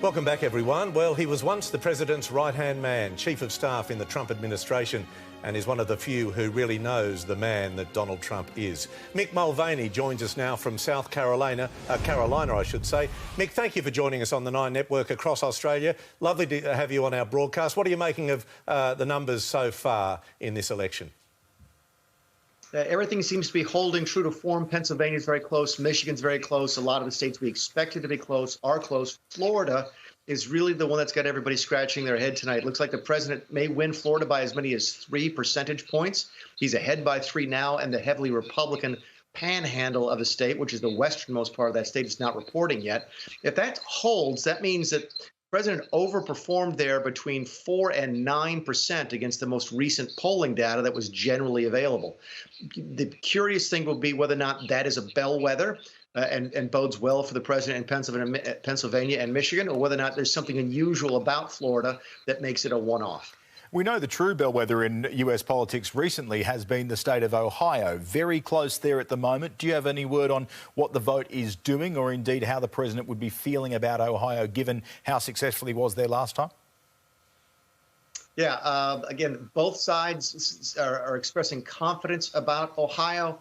Welcome back, everyone. Well, he was once the president's right-hand man, chief of staff in the Trump administration, and is one of the few who really knows the man that Donald Trump is. Mick Mulvaney joins us now from South Carolina, I should say. Mick, thank you for joining us on the Nine Network across Australia. Lovely to have you on our broadcast. What are you making of the numbers so far in this election? Everything seems to be holding true to form. Pennsylvania's very close. Michigan's very close. A lot of the states we expected to be close are close. Florida is really the one that's got everybody scratching their head tonight. It looks like the president may win Florida by as many as 3 percentage points. He's ahead by 3 now, and the heavily Republican panhandle of the state, which is the westernmost part of that state, is not reporting yet. If that holds, that means that the president overperformed there between 4 and 9% against the most recent polling data that was generally available. The curious thing will be whether or not that is a bellwether and bodes well for the president in Pennsylvania and Michigan, or whether or not there's something unusual about Florida that makes it a one-off. We know the true bellwether in US politics recently has been the state of Ohio. Very close there at the moment. Do you have any word on what the vote is doing, or indeed how the president would be feeling about Ohio given how successful he was there last time? Yeah, again, both sides are expressing confidence about Ohio.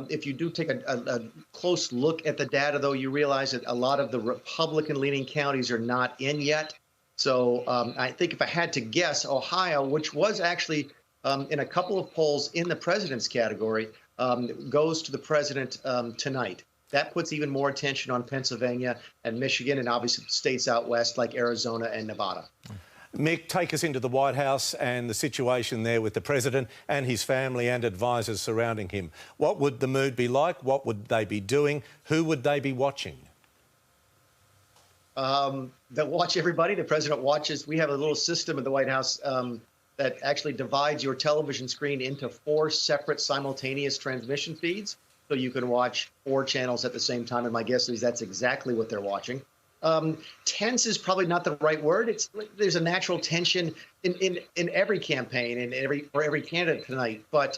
If you do take a close look at the data, though, you realize that a lot of the Republican-leaning counties are not in yet. So I think if I had to guess, Ohio, which was actually in a couple of polls in the president's category, goes to the president tonight. That puts even more attention on Pennsylvania and Michigan, and obviously states out west like Arizona and Nevada. Mick, take us into the White House and the situation there with the president and his family and advisors surrounding him. What would the mood be like? What would they be doing? Who would they be watching? They'll watch everybody. The president watches. We have a little system at the White House that actually divides your television screen into 4 separate simultaneous transmission feeds. So you can watch 4 channels at the same time. And my guess is that's exactly what they're watching. Tense is probably not the right word. There's a natural tension in every campaign and for every candidate tonight. But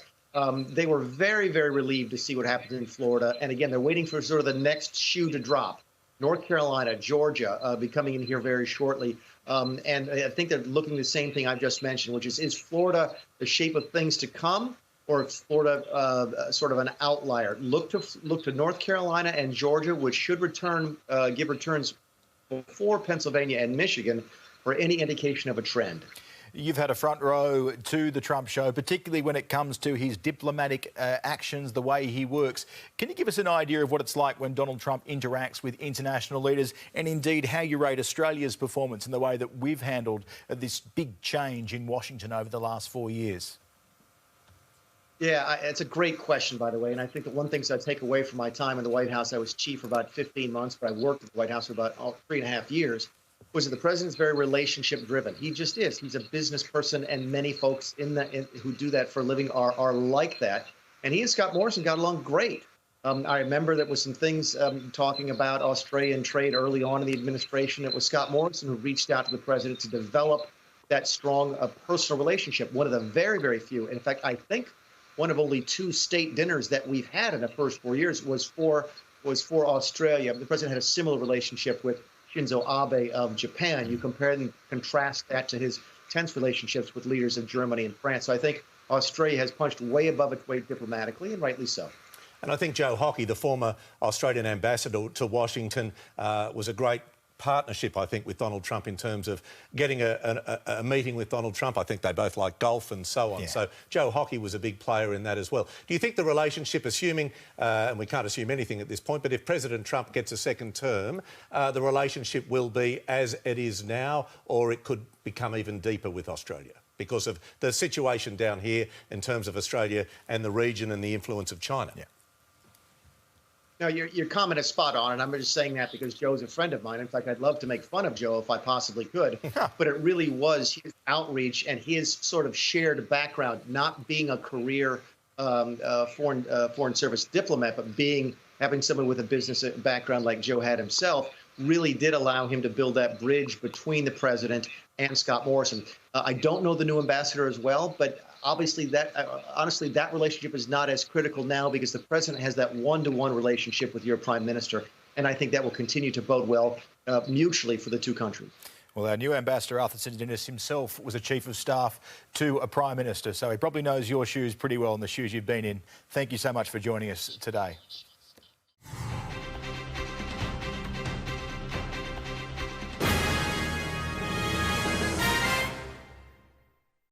they were very, very relieved to see what happened in Florida. And again, they're waiting for sort of the next shoe to drop. North Carolina, Georgia be coming in here very shortly. And I think they're looking the same thing I've just mentioned, which is Florida the shape of things to come, or is Florida sort of an outlier? Look to North Carolina and Georgia, which should give returns before Pennsylvania and Michigan for any indication of a trend. You've had a front row to the Trump show, particularly when it comes to his diplomatic actions, the way he works. Can you give us an idea of what it's like when Donald Trump interacts with international leaders, and indeed how you rate Australia's performance in the way that we've handled this big change in Washington over the last 4 years? Yeah, it's a great question, by the way. And I think that one thing I take away from my time in the White House, I was chief for about 15 months, but I worked at the White House for about 3.5 years, was that the president's very relationship driven. He just is. He's a business person, and many folks who do that for a living are like that. And he and Scott Morrison got along great. I remember there was some things talking about Australian trade early on in the administration. It was Scott Morrison who reached out to the president to develop that strong personal relationship. One of the very, very few. In fact, I think one of only 2 state dinners that we've had in the first 4 years was for Australia. The president had a similar relationship with Shinzo Abe of Japan. You compare and contrast that to his tense relationships with leaders of Germany and France. So I think Australia has punched way above its weight diplomatically, and rightly so. And I think Joe Hockey, the former Australian ambassador to Washington, was a great partnership, I think, with Donald Trump in terms of getting a meeting with Donald Trump. I think they both like golf and so on. Yeah. So Joe Hockey was a big player in that as well. Do you think the relationship, assuming, and we can't assume anything at this point, but if President Trump gets a second term, the relationship will be as it is now, or it could become even deeper with Australia because of the situation down here in terms of Australia and the region and the influence of China? Yeah. No, your comment is spot on, and I'm just saying that because Joe's a friend of mine. In fact, I'd love to make fun of Joe if I possibly could, but it really was his outreach and his sort of shared background, not being a career foreign service diplomat, but having someone with a business background like Joe had himself, really did allow him to build that bridge between the president and Scott Morrison. I don't know the new ambassador as well, but obviously honestly, that relationship is not as critical now because the president has that one-to-one relationship with your prime minister. And I think that will continue to bode well mutually for the two countries. Well, our new ambassador, Arthur Sinodinos himself, was a chief of staff to a prime minister, so he probably knows your shoes pretty well and the shoes you've been in. Thank you so much for joining us today.